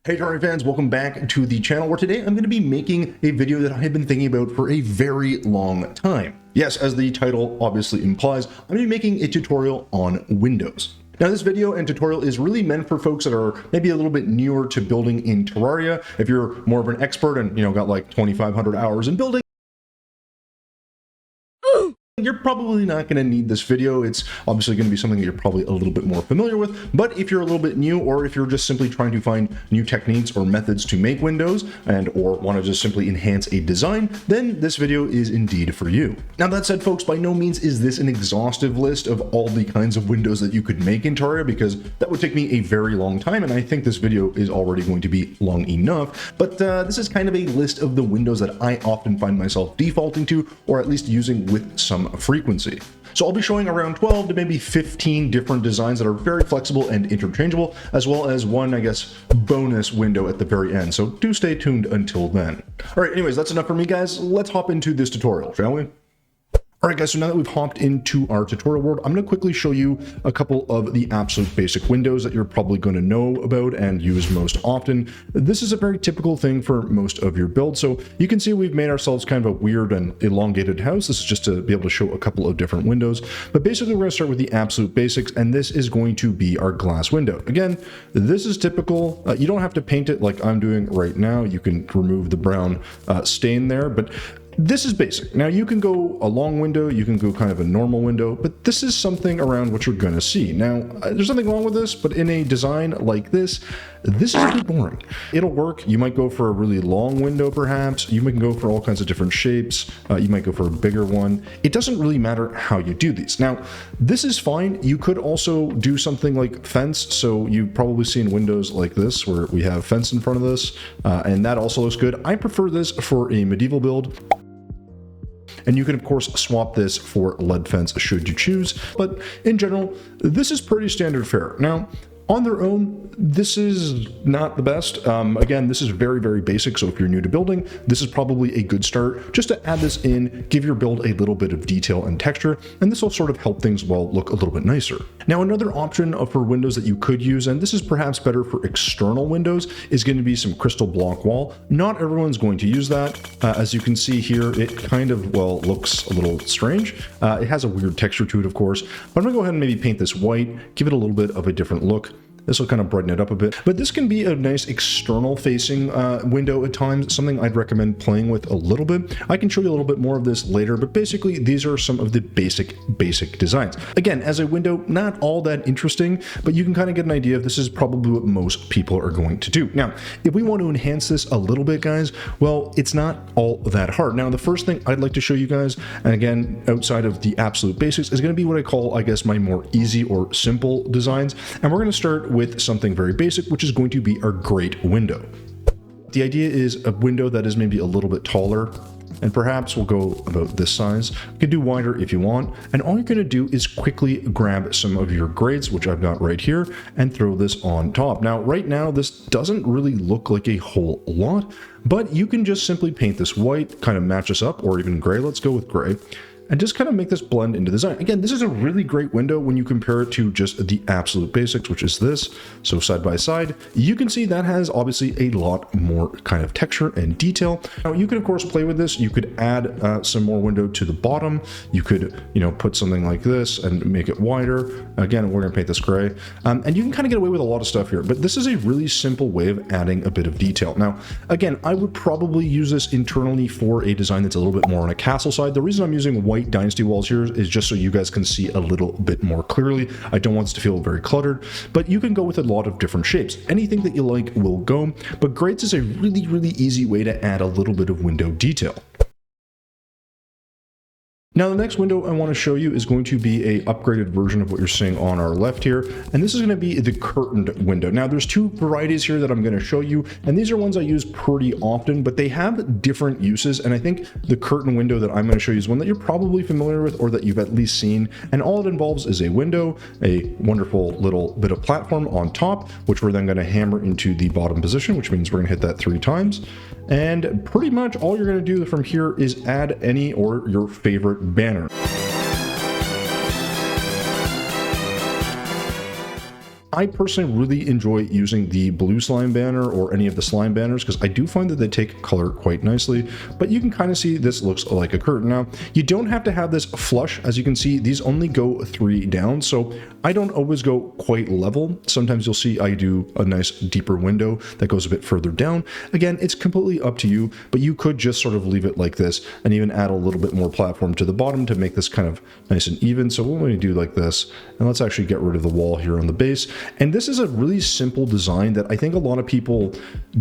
Hey Terraria fans, welcome back to the channel where today I'm going to be making a video that I have been thinking about for a very long time. Yes, as the title obviously implies, I'm going to be making a tutorial on Windows. Now this video and tutorial is really meant for folks that are maybe a little bit newer to building in Terraria. If you're more of an expert and got like 2,500 hours in building, you're probably not going to need this video. It's obviously going to be something that you're probably a little bit more familiar with, but if you're a little bit new, or if you're just simply trying to find new techniques or methods to make windows or want to just simply enhance a design, then this video is indeed for you. Now that said, folks, by no means is this an exhaustive list of all the kinds of windows that you could make in Terraria, because that would take me a very long time, and I think this video is already going to be long enough. But this is kind of a list of the windows that I often find myself defaulting to, or at least using with some frequency. So I'll be showing around 12 to maybe 15 different designs that are very flexible and interchangeable, as well as one, I guess, bonus window at the very end. So do stay tuned until then. All right, anyways, that's enough for me, guys. Let's hop into this tutorial, shall we? Alright guys, so now that we've hopped into our tutorial world, I'm going to quickly show you a couple of the absolute basic windows that you're probably going to know about and use most often. This is a very typical thing for most of your builds, so you can see we've made ourselves kind of a weird and elongated house. This is just to be able to show a couple of different windows, but basically we're going to start with the absolute basics, and this is going to be our glass window. Again, this is typical. You don't have to paint it like I'm doing right now. You can remove the brown stain there, but this is basic. Now you can go a long window, you can go kind of a normal window, but this is something around what you're going to see. Now, there's nothing wrong with this, but in a design like this is a bit boring. It'll work. You might go for a really long window, perhaps. You can go for all kinds of different shapes. You might go for a bigger one. It doesn't really matter how you do these. Now, this is fine. You could also do something like fence. So you've probably seen windows like this where we have fence in front of this, and that also looks good. I prefer this for a medieval build. And you can, of course, swap this for lead fence should you choose. But in general, this is pretty standard fare. Now, on their own, this is not the best. Again, this is very, very basic. So if you're new to building, this is probably a good start just to add this in, give your build a little bit of detail and texture, and this will sort of help things, well, look a little bit nicer. Now, another option for windows that you could use, and this is perhaps better for external windows, is going to be some crystal block wall. Not everyone's going to use that. As you can see here, it kind of, well, looks a little strange. It has a weird texture to it, of course, but I'm gonna go ahead and maybe paint this white, give it a little bit of a different look. This will kind of brighten it up a bit, but this can be a nice external facing window at times, something I'd recommend playing with a little bit. I can show you a little bit more of this later, but basically these are some of the basic designs. Again, as a window, not all that interesting, but you can kind of get an idea of this is probably what most people are going to do. Now, if we want to enhance this a little bit, guys, well, it's not all that hard. Now, the first thing I'd like to show you guys, and again, outside of the absolute basics, is going to be what I call, I guess, my more easy or simple designs, and we're going to start with something very basic, which is going to be our grate window. The idea is a window that is maybe a little bit taller, and perhaps we'll go about this size. You can do wider if you want, and all you're going to do is quickly grab some of your grates, which I've got right here, and throw this on top. Now, right now, this doesn't really look like a whole lot, but you can just simply paint this white, kind of match this up, or even gray. Let's go with gray. And just kind of make this blend into the design. Again, this is a really great window when you compare it to just the absolute basics, which is this. So side by side, you can see that has obviously a lot more kind of texture and detail. Now you can of course play with this. You could add some more window to the bottom. You could, put something like this and make it wider. Again, we're gonna paint this gray. And you can kind of get away with a lot of stuff here, but this is a really simple way of adding a bit of detail. Now, again, I would probably use this internally for a design that's a little bit more on a castle side. The reason I'm using white dynasty walls here is just so you guys can see a little bit more clearly. I don't want this to feel very cluttered, but you can go with a lot of different shapes. Anything that you like will go, but grates is a really, really easy way to add a little bit of window detail. Now the next window I want to show you is going to be a upgraded version of what you're seeing on our left here, and this is going to be the curtained window. Now there's two varieties here that I'm going to show you, and these are ones I use pretty often, but they have different uses, and I think the curtain window that I'm going to show you is one that you're probably familiar with or that you've at least seen, and all it involves is a window, a wonderful little bit of platform on top, which we're then going to hammer into the bottom position, which means we're going to hit that 3 times, and pretty much all you're going to do from here is add any or your favorite banner. I personally really enjoy using the blue slime banner or any of the slime banners because I do find that they take color quite nicely, but you can kind of see this looks like a curtain. Now, you don't have to have this flush. As you can see, these only go 3 down, so I don't always go quite level. Sometimes you'll see I do a nice deeper window that goes a bit further down. Again, it's completely up to you, but you could just sort of leave it like this and even add a little bit more platform to the bottom to make this kind of nice and even. So we're going to do like this, and let's actually get rid of the wall here on the base. And this is a really simple design that I think a lot of people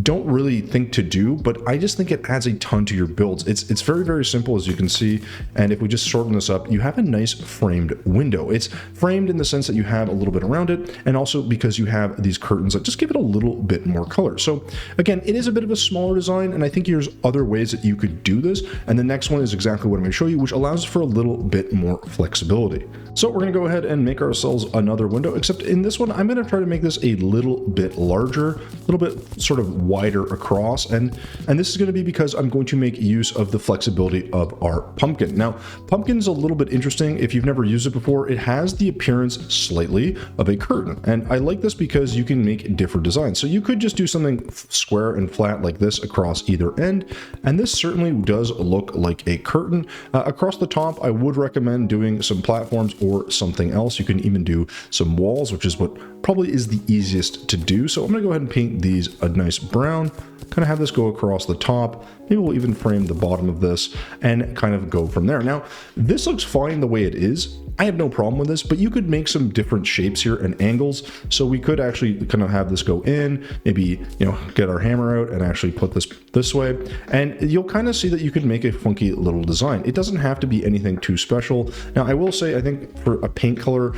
don't really think to do, but I just think it adds a ton to your builds. It's very, very simple, as you can see. And if we just shorten this up, you have a nice framed window. It's framed in the sense that you have a little bit around it, and also because you have these curtains that just give it a little bit more color. So again, it is a bit of a smaller design, and I think there's other ways that you could do this. And the next one is exactly what I'm going to show you, which allows for a little bit more flexibility. So we're going to go ahead and make ourselves another window, except in this one, I'm going to try to make this a little bit larger, a little bit sort of wider across. And this is going to be because I'm going to make use of the flexibility of our pumpkin. Now, pumpkin's a little bit interesting. If you've never used it before, it has the appearance slightly of a curtain. And I like this because you can make different designs. So you could just do something square and flat like this across either end. And this certainly does look like a curtain. Across the top, I would recommend doing some platforms or something else. You can even do some walls, which is what probably is the easiest to do. So I'm going to go ahead and paint these a nice brown, kind of have this go across the top. Maybe we'll even frame the bottom of this and kind of go from there. Now, this looks fine the way it is. I have no problem with this, but you could make some different shapes here and angles. So we could actually kind of have this go in, maybe, get our hammer out and actually put this way. And you'll kind of see that you could make a funky little design. It doesn't have to be anything too special. Now, I will say, I think for a paint color,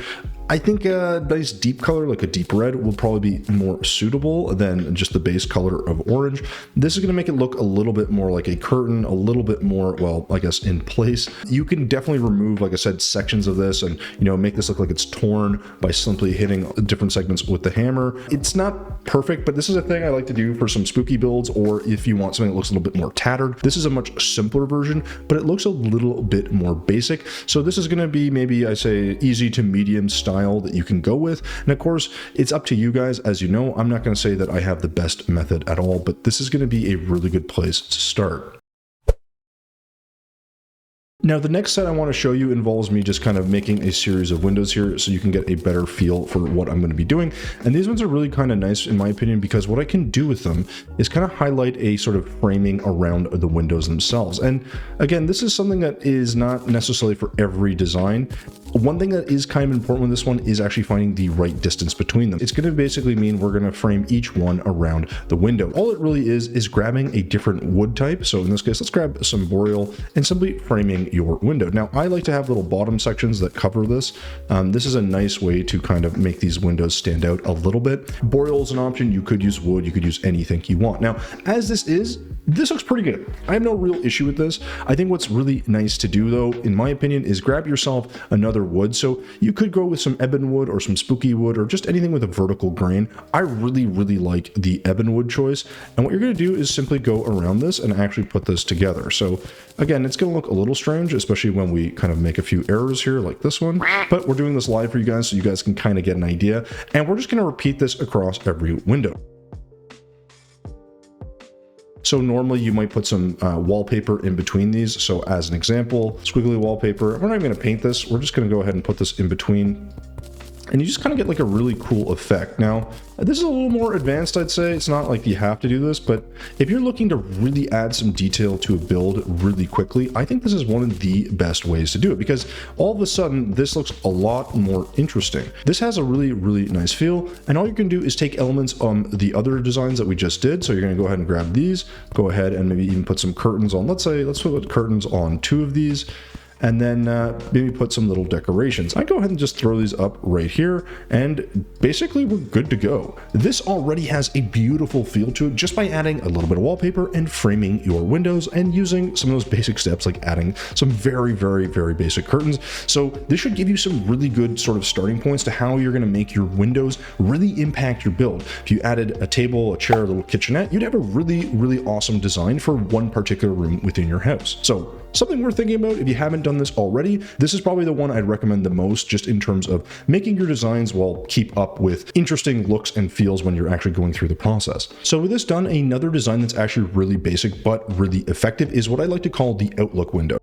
I think a nice deep color, like a deep red, will probably be more suitable than just the base color of orange. This is going to make it look a little bit more like a curtain, a little bit more, well, I guess in place. You can definitely remove, like I said, sections of this and, make this look like it's torn by simply hitting different segments with the hammer. It's not perfect, but this is a thing I like to do for some spooky builds, or if you want something that looks a little bit more tattered. This is a much simpler version, but it looks a little bit more basic. So this is going to be maybe, I say, easy to medium style that you can go with. And of course, it's up to you guys. As you know, I'm not going to say that I have the best method at all, but this is going to be a really good place to start. Now, the next set I want to show you involves me just kind of making a series of windows here so you can get a better feel for what I'm going to be doing. And these ones are really kind of nice, in my opinion, because what I can do with them is kind of highlight a sort of framing around the windows themselves. And again, this is something that is not necessarily for every design. One thing that is kind of important with this one is actually finding the right distance between them. It's going to basically mean we're going to frame each one around the window. All it really is grabbing a different wood type. So in this case, let's grab some boreal and simply framing your window. Now, I like to have little bottom sections that cover this. This is a nice way to kind of make these windows stand out a little bit. Boreal is an option. You could use wood. You could use anything you want. Now, as this looks pretty good. I have no real issue with this. I think what's really nice to do, though, in my opinion, is grab yourself another wood. So you could go with some ebon wood or some spooky wood or just anything with a vertical grain. I really, really like the ebon wood choice. And what you're going to do is simply go around this and actually put this together. So again, it's going to look a little strange, especially when we kind of make a few errors here like this one. But we're doing this live for you guys so you guys can kind of get an idea. And we're just going to repeat this across every window. So normally you might put some wallpaper in between these. So as an example, squiggly wallpaper. We're not even going to paint this. We're just going to go ahead and put this in between. And you just kind of get like a really cool effect. Now, this is a little more advanced, I'd say. It's not like you have to do this, but if you're looking to really add some detail to a build really quickly, I think this is one of the best ways to do it, because all of a sudden this looks a lot more interesting. This has a really, really nice feel, and all you can do is take elements on the other designs that we just did. So you're going to go ahead and grab these, go ahead and maybe even put some curtains on. Let's put curtains on 2 of these. And then maybe put some little decorations. I go ahead and just throw these up right here, and basically we're good to go. This already has a beautiful feel to it just by adding a little bit of wallpaper and framing your windows and using some of those basic steps like adding some very, very, very basic curtains. So this should give you some really good sort of starting points to how you're going to make your windows really impact your build. If you added a table, a chair, a little kitchenette, you'd have a really, really awesome design for one particular room within your house. So something worth thinking about if you haven't done this already. This is probably the one I'd recommend the most, just in terms of making your designs well keep up with interesting looks and feels when you're actually going through the process. So with this done, another design that's actually really basic but really effective is what I like to call the outlook window.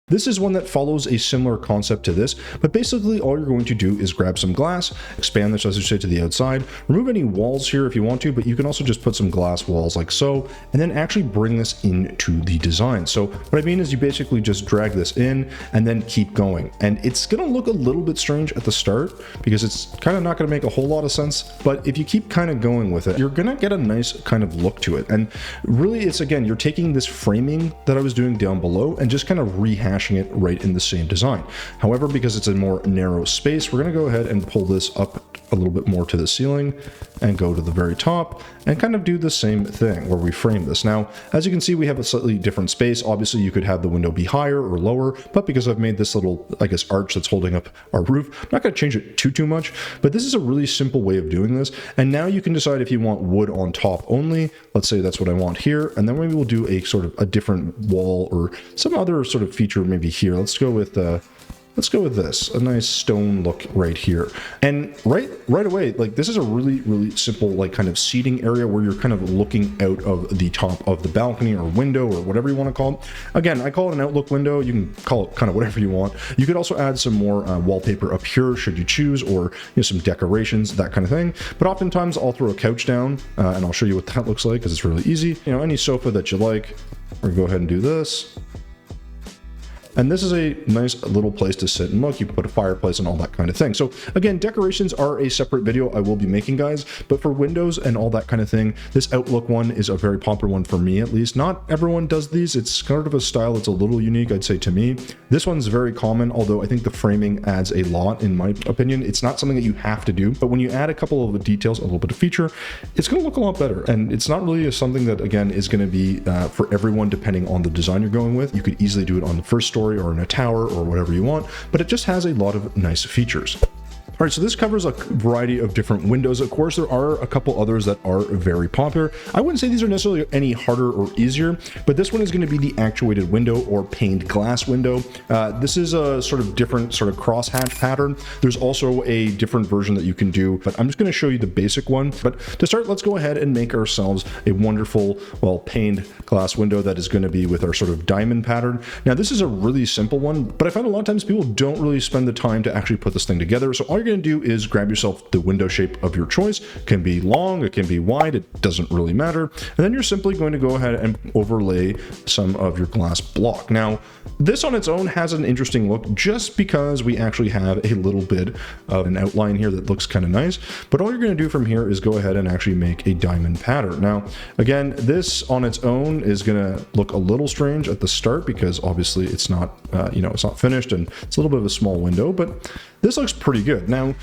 This is one that follows a similar concept to this, but basically all you're going to do is grab some glass, expand this, as you say, to the outside, remove any walls here if you want to, but you can also just put some glass walls like so, and then actually bring this into the design. So what I mean is you basically just drag this in and then keep going. And it's going to look a little bit strange at the start because it's kind of not going to make a whole lot of sense, but if you keep kind of going with it, you're going to get a nice kind of look to it. And really it's, again, you're taking this framing that I was doing down below and just kind of rehashing it right in the same design. However, because it's a more narrow space, we're going to go ahead and pull this up a little bit more to the ceiling and go to the very top and kind of do the same thing where we frame this. Now, as you can see, we have a slightly different space. Obviously, you could have the window be higher or lower, but because I've made this little, I guess, arch that's holding up our roof, I'm not going to change it too much, but this is a really simple way of doing this. And now you can decide if you want wood on top only. Let's say that's what I want here. And then maybe we'll do a sort of a different wall or some other sort of feature maybe here. Let's go with this, a nice stone look right here. And right away, like this is a really simple, like kind of seating area where you're kind of looking out of the top of the balcony or window or whatever you want to call it. Again, I call it an outlook window. You can call it kind of whatever you want. You could also add some more wallpaper up here should you choose, or some decorations, that kind of thing. But oftentimes I'll throw a couch down and I'll show you what that looks like because it's really easy. Any sofa that you like, or go ahead and do this. And this is a nice little place to sit and look. You can put a fireplace and all that kind of thing. So again, decorations are a separate video I will be making, guys, but for windows and all that kind of thing, this outlook one is a very popular one for me, at least. Not everyone does these. It's kind of a style that's a little unique, I'd say, to me. This one's very common, although I think the framing adds a lot, in my opinion. It's not something that you have to do, but when you add a couple of the details, a little bit of feature, it's going to look a lot better. And it's not really something that, again, is going to be for everyone, depending on the design you're going with. You could easily do it on the first story or in a tower or whatever you want, but it just has a lot of nice features. All right, so this covers a variety of different windows. Of course, there are a couple others that are very popular. I wouldn't say these are necessarily any harder or easier, but this one is going to be the actuated window or paned glass window. This is a sort of different sort of crosshatch pattern. There's also a different version that you can do, but I'm just going to show you the basic one. But to start, let's go ahead and make ourselves a wonderful, well, paned glass window that is going to be with our sort of diamond pattern. Now, this is a really simple one, but I find a lot of times people don't really spend the time to actually put this thing together. So all you're going to do is grab yourself the window shape of your choice. It can be long, it can be wide, it doesn't really matter. And then you're simply going to go ahead and overlay some of your glass block. Now, this on its own has an interesting look just because we actually have a little bit of an outline here that looks kind of nice. But all you're going to do from here is go ahead and actually make a diamond pattern. Now, again, this on its own is going to look a little strange at the start because obviously it's not, it's not finished and it's a little bit of a small window, but this looks pretty good. Now,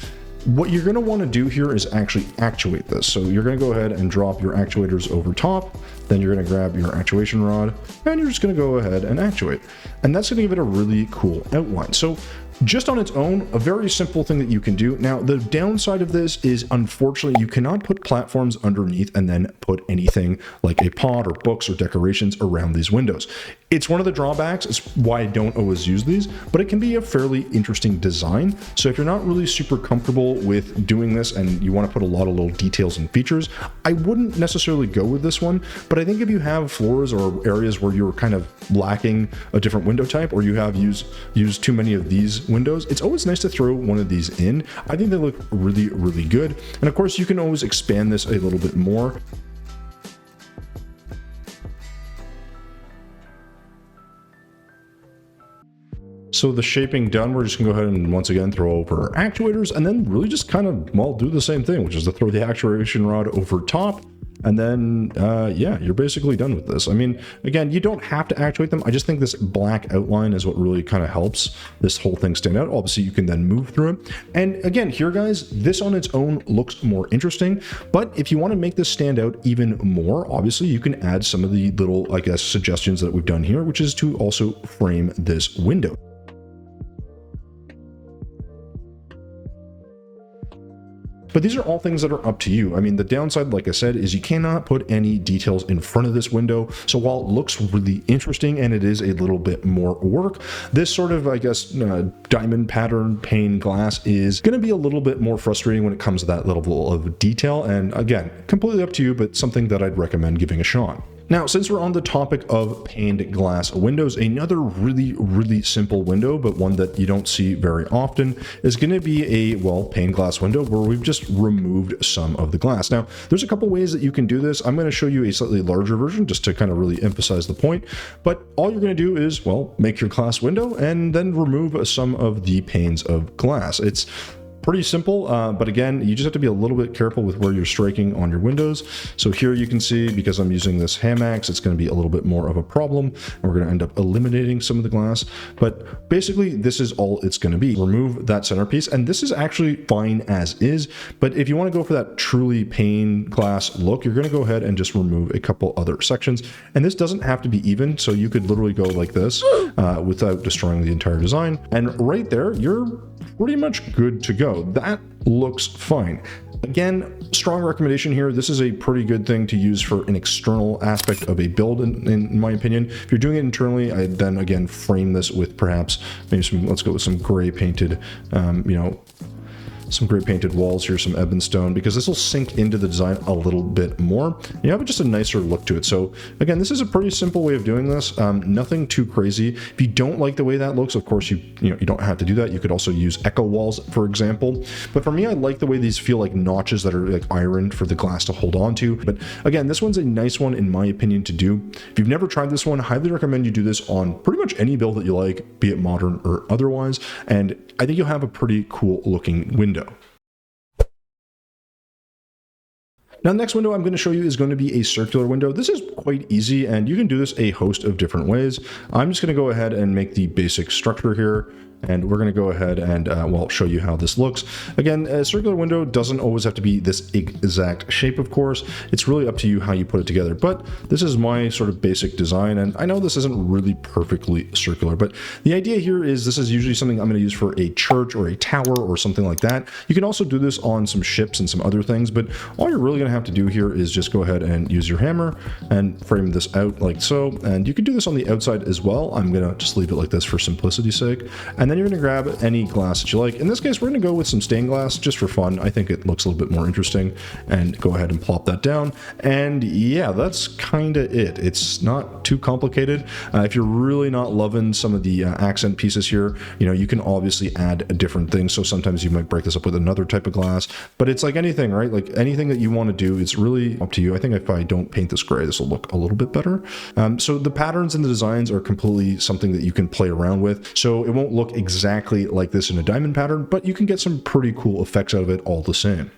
what you're going to want to do here is actually actuate this. So you're going to go ahead and drop your actuators over top. Then you're going to grab your actuation rod and you're just going to go ahead and actuate. And that's going to give it a really cool outline. So just on its own, a very simple thing that you can do. Now, the downside of this is, unfortunately, you cannot put platforms underneath and then put anything like a pot or books or decorations around these windows. It's one of the drawbacks. It's why I don't always use these, but it can be a fairly interesting design. So if you're not really super comfortable with doing this and you want to put a lot of little details and features, I wouldn't necessarily go with this one. But I think if you have floors or areas where you're kind of lacking a different window type, or you have used too many of these windows, it's always nice to throw one of these in. I think they look really, really good. And of course, you can always expand this a little bit more. So the shaping done, we're just gonna go ahead and once again throw over our actuators and then really just kind of, well, do the same thing, which is to throw the actuation rod over top. And then, yeah, you're basically done with this. I mean, again, you don't have to actuate them. I just think this black outline is what really kind of helps this whole thing stand out. Obviously, you can then move through it. And again, here, guys, this on its own looks more interesting. But if you want to make this stand out even more, obviously, you can add some of the little, I guess, suggestions that we've done here, which is to also frame this window. But these are all things that are up to you. I mean, the downside, like I said, is you cannot put any details in front of this window. So while it looks really interesting and it is a little bit more work, this sort of, I guess, diamond pattern pane glass is going to be a little bit more frustrating when it comes to that level of detail. And again, completely up to you, but something that I'd recommend giving a shot. Now, since we're on the topic of paned glass windows, another really simple window, but one that you don't see very often, is going to be a, well, paned glass window where we've just removed some of the glass. Now, there's a couple ways that you can do this. I'm going to show you a slightly larger version just to kind of really emphasize the point. But all you're going to do is, well, make your glass window and then remove some of the panes of glass. It's pretty simple, but again, you just have to be a little bit careful with where you're striking on your windows. So here you can see, because I'm using this ham axe, it's going to be a little bit more of a problem, and we're going to end up eliminating some of the glass. But basically, this is all it's going to be. Remove that centerpiece, and this is actually fine as is. But if you want to go for that truly pane glass look, you're going to go ahead and just remove a couple other sections. And this doesn't have to be even, so you could literally go like this without destroying the entire design. And right there, you're pretty much good to go. That looks fine. Again, strong recommendation here. This is a pretty good thing to use for an external aspect of a build, in my opinion. If you're doing it internally, I'd then again frame this with perhaps maybe some, let's go with some gray painted, some gray painted walls here, some ebon stone, because this will sink into the design a little bit more. You have just a nicer look to it. So again, this is a pretty simple way of doing this. Nothing too crazy. If you don't like the way that looks, of course, you don't have to do that. You could also use echo walls, for example. But for me, I like the way these feel like notches that are like ironed for the glass to hold on to. But again, this one's a nice one in my opinion to do. If you've never tried this one, I highly recommend you do this on pretty much any build that you like, be it modern or otherwise. And I think you'll have a pretty cool looking window. Now, the next window I'm going to show you is going to be a circular window. This is quite easy, and you can do this a host of different ways. I'm just going to go ahead and make the basic structure here. And we're going to go ahead and, well, show you how this looks. Again, a circular window doesn't always have to be this exact shape, of course. It's really up to you how you put it together. But this is my sort of basic design. And I know this isn't really perfectly circular, but the idea here is this is usually something I'm going to use for a church or a tower or something like that. You can also do this on some ships and some other things, but all you're really going to have to do here is just go ahead and use your hammer and frame this out like so. And you can do this on the outside as well. I'm going to just leave it like this for simplicity's sake. And then you're going to grab any glass that you like. In this case, we're going to go with some stained glass just for fun. I think it looks a little bit more interesting, and go ahead and plop that down. And yeah, that's kind of it. It's not too complicated. If you're really not loving some of the accent pieces here, you can obviously add different things. So sometimes you might break this up with another type of glass, but it's like anything, right? Like anything that you want to do, it's really up to you. I think if I don't paint this gray, this will look a little bit better. So the patterns and the designs are completely something that you can play around with. So it won't look exactly like this in a diamond pattern, but you can get some pretty cool effects out of it all the same.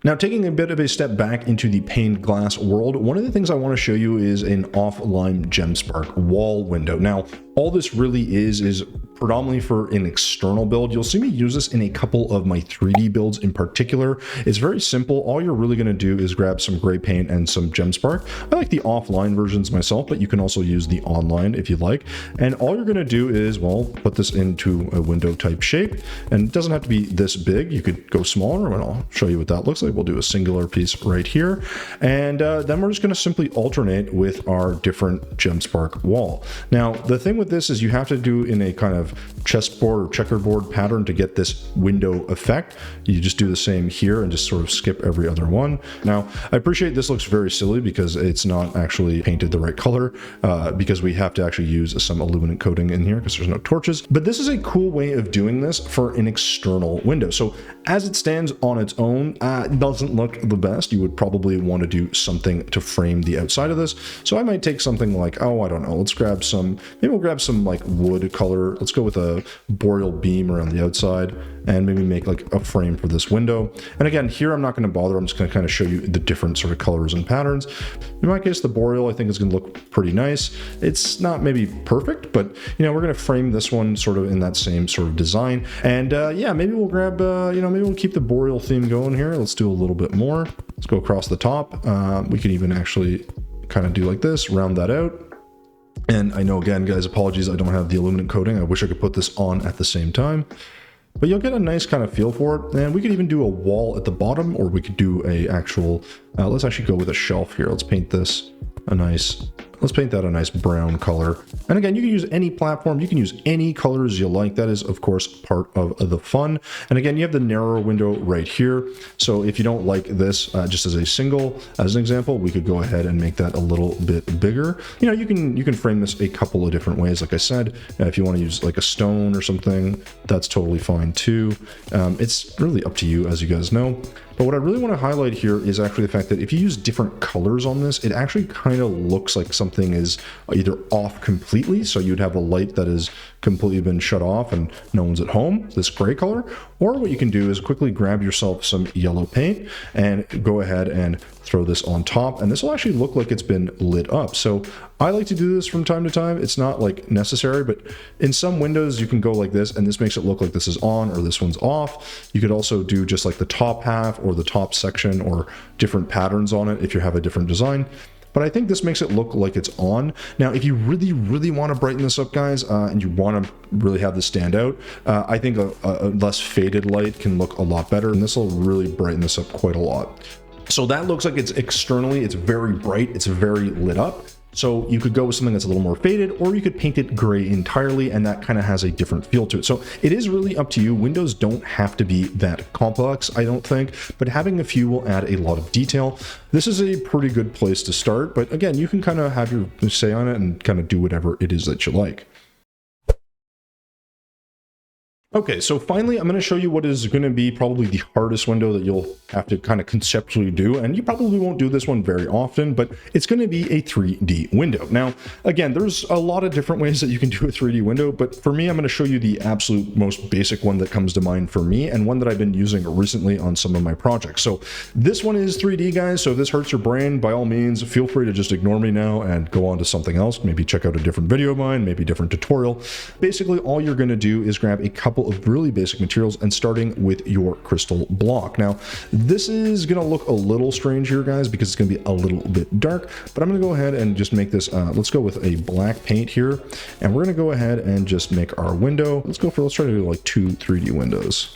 Now, taking a bit of a step back into the paned glass world, one of the things I want to show you is an off-lime GemSpark wall window. Now, all this really is predominantly for an external build. You'll see me use this in a couple of my 3D builds in particular. It's very simple. All you're really going to do is grab some gray paint and some GemSpark. I like the offline versions myself, but you can also use the online if you'd like. And all you're going to do is, well, put this into a window type shape. And it doesn't have to be this big. You could go smaller, and I'll show you what that looks like. We'll do a singular piece right here. And then we're just going to simply alternate with our different GemSpark wall. Now, the thing with this is you have to do in a kind of chessboard or checkerboard pattern to get this window effect. You just do the same here and just sort of skip every other one. Now, I appreciate this looks very silly because it's not actually painted the right color, because we have to actually use some illuminant coating in here because there's no torches. But this is a cool way of doing this for an external window. So as it stands on its own, it doesn't look the best. You would probably want to do something to frame the outside of this. So I might take something like, oh, I don't know, let's grab some, maybe we'll grab some like wood color. Let's go with a boreal beam around the outside and maybe make like a frame for this window. And again, here I'm not going to bother. I'm just going to kind of show you the different sort of colors and patterns. In my case, the boreal I think is going to look pretty nice. It's not maybe perfect, but we're going to frame this one sort of in that same sort of design. And yeah, maybe we'll grab, maybe we'll keep the boreal theme going here. Let's do a little bit more. Let's go across the top. We can even actually kind of do like this, round that out. And I know, again, guys, apologies, I don't have the illuminant coating. I wish I could put this on at the same time. but you'll get a nice kind of feel for it. And we could even do a wall at the bottom, or we could do a actual, let's actually go with a shelf here. Let's paint this let's paint that a nice brown color. And again, you can use any platform, you can use any colors you like. That is, of course, part of the fun. And again, you have the narrow window right here. So if you don't like this, just as a single, as an example, we could go ahead and make that a little bit bigger. You know, you can frame this a couple of different ways. Like I said, if you want to use like a stone or something, that's totally fine too. It's really up to you, as you guys know. But what I really want to highlight here is actually the fact that if you use different colors on this, it actually kind of looks like something is either off completely. So you'd have a light that has completely been shut off and no one's at home, this gray color. Or what you can do is quickly grab yourself some yellow paint and go ahead and throw this on top. And this will actually look like it's been lit up. So I like to do this from time to time. It's not like necessary, but in some windows you can go like this and this makes it look like this is on or this one's off. You could also do just like the top half or the top section or different patterns on it if you have a different design. But I think this makes it look like it's on. Now, if you really, really want to brighten this up, guys, and you want to really have this stand out, I think a less faded light can look a lot better, and this will really brighten this up quite a lot. So that looks like it's externally, it's very bright, it's very lit up. So you could go with something that's a little more faded, or you could paint it gray entirely, and that kind of has a different feel to it. So it is really up to you. Windows don't have to be that complex, I don't think, but having a few will add a lot of detail. This is a pretty good place to start, but again, you can kind of have your say on it and kind of do whatever it is that you like. Okay, so finally, I'm going to show you what is going to be probably the hardest window that you'll have to kind of conceptually do, and you probably won't do this one very often, but it's going to be a 3D window. Now, again, there's a lot of different ways that you can do a 3D window, but for me, I'm going to show you the absolute most basic one that comes to mind for me, and one that I've been using recently on some of my projects. So this one is 3D, guys, so if this hurts your brain, by all means, feel free to just ignore me now and go on to something else. Maybe check out a different video of mine, maybe a different tutorial. Basically, all you're going to do is grab a couple of really basic materials and starting with your crystal block. Now, this is going to look a little strange here, guys, because it's going to be a little bit dark, but I'm going to go ahead and just make this, let's go with a black paint here, and we're going to go ahead and just make our window. Let's try to do like 2 3D windows.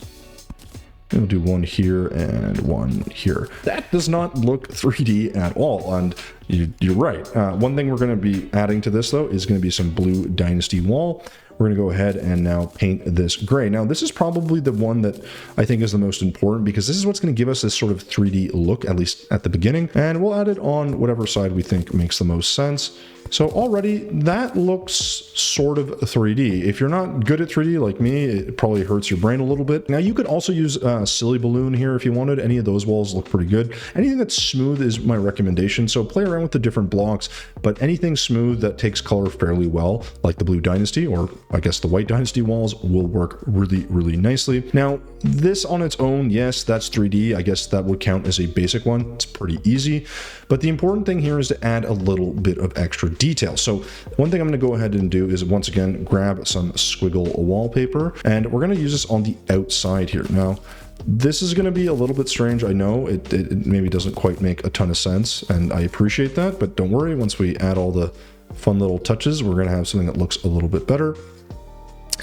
We'll do one here and one here. That does not look 3D at all, and you're right. One thing we're going to be adding to this, though, is going to be some blue dynasty wall. We're going to go ahead and now paint this gray. Now, this is probably the one that I think is the most important, because this is what's going to give us this sort of 3D look, at least at the beginning, and we'll add it on whatever side we think makes the most sense. So already that looks sort of 3D. If you're not good at 3D like me, it probably hurts your brain a little bit. Now, you could also use a silly balloon here if you wanted. Any of those walls look pretty good. Anything that's smooth is my recommendation. So play around with the different blocks, but anything smooth that takes color fairly well, like the blue dynasty, or I guess the white dynasty walls, will work really, really nicely. Now, this on its own, yes, that's 3D. I guess that would count as a basic one. It's pretty easy. But the important thing here is to add a little bit of extra detail. So one thing I'm going to go ahead and do is, once again, grab some squiggle wallpaper, and we're going to use this on the outside here. Now, this is going to be a little bit strange. I know it maybe doesn't quite make a ton of sense, and I appreciate that, but don't worry. Once we add all the fun little touches, we're going to have something that looks a little bit better.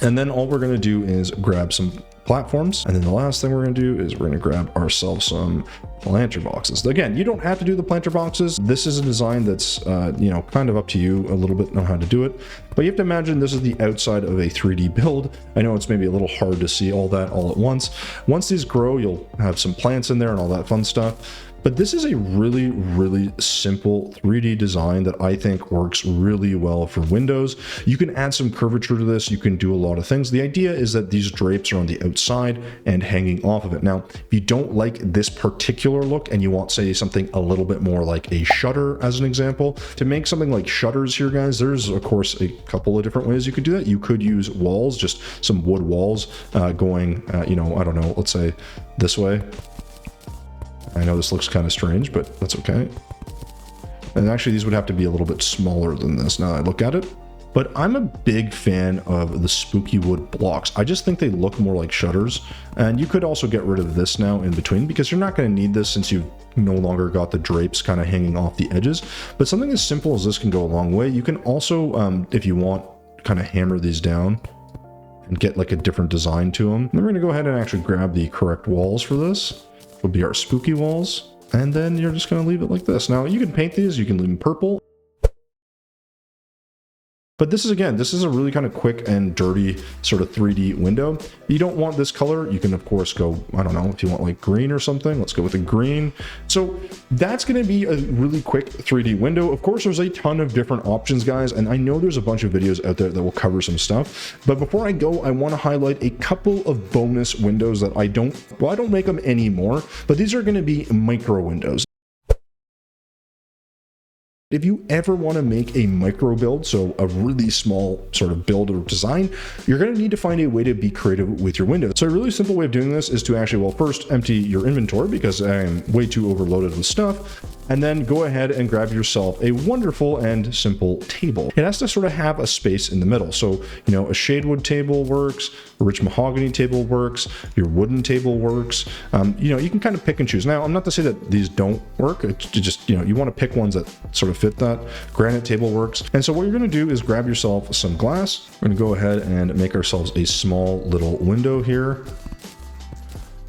And then all we're going to do is grab some platforms, and then the last thing we're going to do is we're going to grab ourselves some planter boxes. Again, you don't have to do the planter boxes. This is a design that's you know, kind of up to you a little bit on how to do it, but you have to imagine this is the outside of a 3D build. I know it's maybe a little hard to see all that all at once. Once these grow, you'll have some plants in there and all that fun stuff. But this is a really, really simple 3D design that I think works really well for Windows. You can add some curvature to this. You can do a lot of things. The idea is that these drapes are on the outside and hanging off of it. Now, if you don't like this particular look and you want, say, something a little bit more like a shutter as an example, to make something like shutters here, guys, there's, of course, a couple of different ways you could do that. You could use walls, just some wood walls going, you know, I don't know, let's say this way. I know this looks kind of strange, but that's okay. And actually, these would have to be a little bit smaller than this now that I look at it. But I'm a big fan of the spooky wood blocks. I just think they look more like shutters. And you could also get rid of this now in between, because you're not going to need this since you've no longer got the drapes kind of hanging off the edges. But something as simple as this can go a long way. You can also, if you want, kind of hammer these down and get like a different design to them. Then we're going to go ahead and actually grab the correct walls for this. Would be our spooky walls. And then you're just going to leave it like this. Now you can paint these, you can leave them purple. But this is, again, this is a really kind of quick and dirty sort of 3D window. You don't want this color. You can, of course, go, I don't know, if you want like green or something, let's go with a green. So that's going to be a really quick 3D window. Of course, there's a ton of different options, guys, and I know there's a bunch of videos out there that will cover some stuff. But before I go, I want to highlight a couple of bonus windows that I don't make them anymore, but these are going to be micro windows. If you ever want to make a micro build, so a really small sort of build or design, you're going to need to find a way to be creative with your windows. So a really simple way of doing this is to actually, well, first empty your inventory because I am way too overloaded with stuff. And then go ahead and grab yourself a wonderful and simple table. It has to sort of have a space in the middle. So, you know, a shadewood table works, a rich mahogany table works, your wooden table works. You know, you can kind of pick and choose. Now, I'm not to say that these don't work. It's just, you know, you want to pick ones that sort of fit that. Granite table works. And so what you're going to do is grab yourself some glass. We're going to go ahead and make ourselves a small little window here.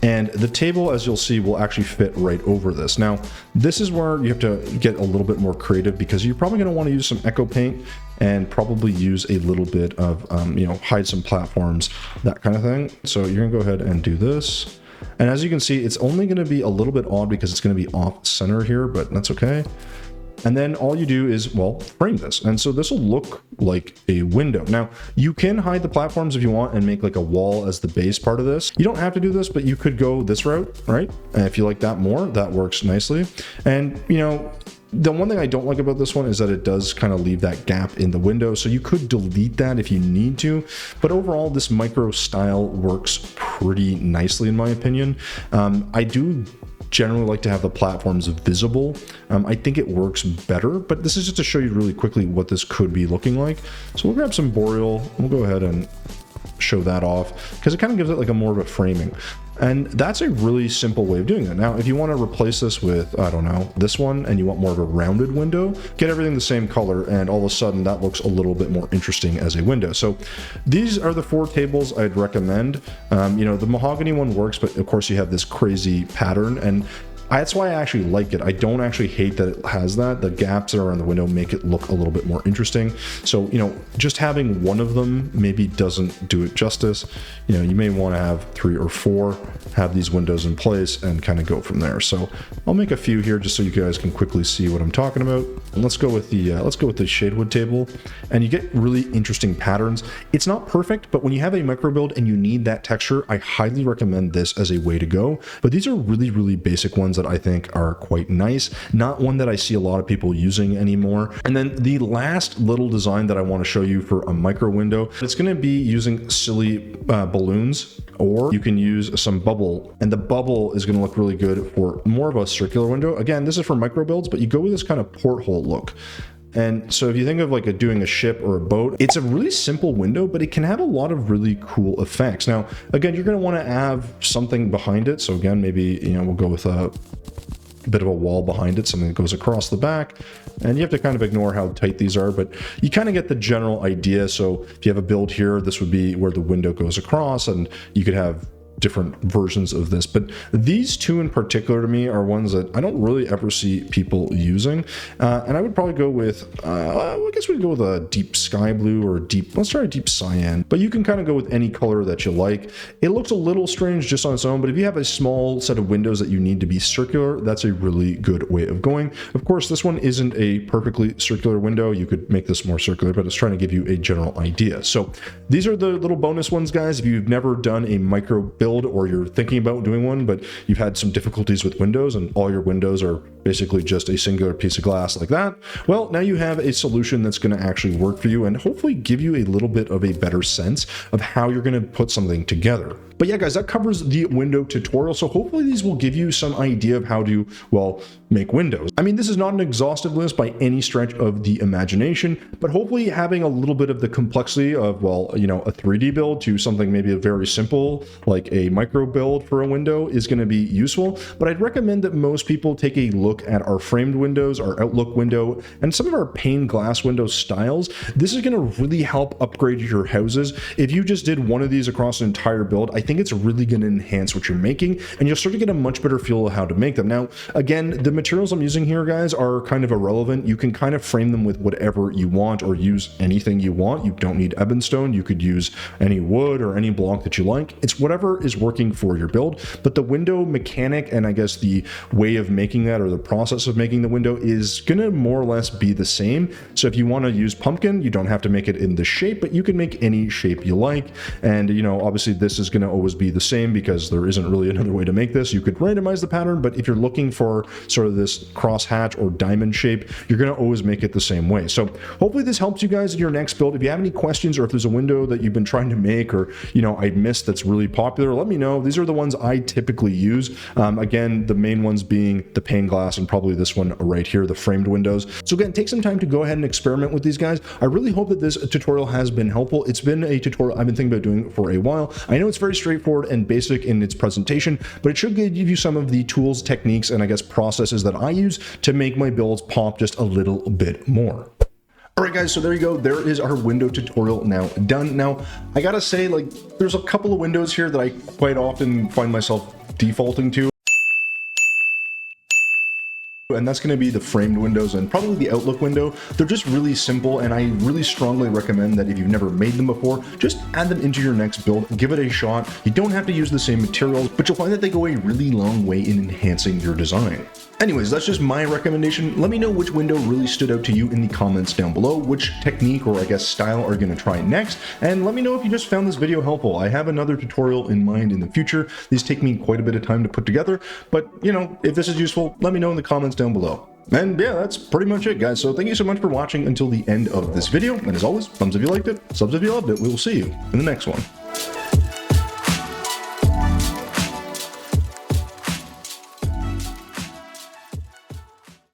And the table, as you'll see, will actually fit right over this. Now, this is where you have to get a little bit more creative because you're probably going to want to use some echo paint and probably use a little bit of, you know, hide some platforms, that kind of thing. So you're going to go ahead and do this. And as you can see, it's only going to be a little bit odd because it's going to be off center here, but that's okay. And then all you do is, well, frame this. And so this will look like a window. Now, you can hide the platforms if you want and make like a wall as the base part of this. You don't have to do this, but you could go this route, right? And if you like that more, that works nicely. And, you know, the one thing I don't like about this one is that it does kind of leave that gap in the window. So you could delete that if you need to. But overall, this micro style works pretty nicely, in my opinion. I do generally like to have the platforms visible. I think it works better, but this is just to show you really quickly what this could be looking like. So we'll grab some boreal. We'll go ahead and show that off because it kind of gives it like a more of a framing. And that's a really simple way of doing it. Now, if you want to replace this with, I don't know, this one, and you want more of a rounded window, get everything the same color, and all of a sudden that looks a little bit more interesting as a window. So these are the 4 tables I'd recommend. You know, the mahogany one works, but of course you have this crazy pattern, and that's why I actually like it. I don't actually hate that it has that. The gaps that are on the window make it look a little bit more interesting. So, you know, just having one of them maybe doesn't do it justice. You know, you may want to have 3 or 4, have these windows in place and kind of go from there. So I'll make a few here just so you guys can quickly see what I'm talking about. And let's go with the shadewood table, and you get really interesting patterns. It's not perfect, but when you have a micro build and you need that texture, I highly recommend this as a way to go. But these are really, really basic ones that I think are quite nice. Not one that I see a lot of people using anymore. And then the last little design that I want to show you for a micro window, it's going to be using silly balloons, or you can use some bubble, and the bubble is going to look really good for more of a circular window. Again, this is for micro builds, but you go with this kind of porthole look. And so if you think of like doing a ship or a boat, it's a really simple window, but it can have a lot of really cool effects. Now, again, you're going to want to have something behind it. So again, maybe, you know, we'll go with a bit of a wall behind it, something that goes across the back. And you have to kind of ignore how tight these are, but you kind of get the general idea. So if you have a build here, this would be where the window goes across, and you could have different versions of this. But these 2 in particular to me are ones that I don't really ever see people using. And I would probably go with, I guess we'd go with a deep sky blue or let's try a deep cyan. But you can kind of go with any color that you like. It looks a little strange just on its own, but if you have a small set of windows that you need to be circular, that's a really good way of going. Of course, this one isn't a perfectly circular window. You could make this more circular, but it's trying to give you a general idea. So these are the little bonus ones, guys. If you've never done a micro build, or you're thinking about doing one, but you've had some difficulties with windows and all your windows are basically just a singular piece of glass like that, well, now you have a solution that's going to actually work for you and hopefully give you a little bit of a better sense of how you're going to put something together. But yeah, guys, that covers the window tutorial. So hopefully these will give you some idea of how to, well, make windows. I mean, this is not an exhaustive list by any stretch of the imagination, but hopefully having a little bit of the complexity of, well, you know, a 3D build to something maybe a very simple, like a micro build for a window is going to be useful. But I'd recommend that most people take a look look at our framed windows, our outlook window, and some of our pane glass window styles, this is going to really help upgrade your houses. If you just did one of these across an entire build, I think it's really going to enhance what you're making, and you'll start to get a much better feel of how to make them. Now, again, the materials I'm using here, guys, are kind of irrelevant. You can kind of frame them with whatever you want or use anything you want. You don't need ebonstone. You could use any wood or any block that you like. It's whatever is working for your build, but the window mechanic and I guess the way of making that or the process of making the window is going to more or less be the same. So if you want to use pumpkin, you don't have to make it in this shape, but you can make any shape you like. And, you know, obviously this is going to always be the same because there isn't really another way to make this. You could randomize the pattern, but if you're looking for sort of this cross hatch or diamond shape, you're going to always make it the same way. So hopefully this helps you guys in your next build. If you have any questions or if there's a window that you've been trying to make or, you know, I missed that's really popular, let me know. These are the ones I typically use. Again, the main ones being the pane glass and probably this one right here, the framed windows. So again, take some time to go ahead and experiment with these guys. I really hope that this tutorial has been helpful. It's been a tutorial I've been thinking about doing for a while. I know it's very straightforward and basic in its presentation, but it should give you some of the tools, techniques, and I guess processes that I use to make my builds pop just a little bit more. Alright guys, so there you go. There is our window tutorial now done. Now, I gotta say, like, there's a couple of windows here that I quite often find myself defaulting to. And that's going to be the framed windows and probably the outlook window. They're just really simple, and I really strongly recommend that if you've never made them before, just add them into your next build, give it a shot. You don't have to use the same materials, but you'll find that they go a really long way in enhancing your design. Anyways, that's just my recommendation. Let me know which window really stood out to you in the comments down below, which technique or I guess style are you going to try next, and let me know if you just found this video helpful. I have another tutorial in mind in the future. These take me quite a bit of time to put together, but you know, if this is useful, let me know in the comments down below. And yeah, that's pretty much it, guys. So thank you so much for watching until the end of this video, and as always, thumbs if you liked it, subs if you loved it. We will see you in the next one.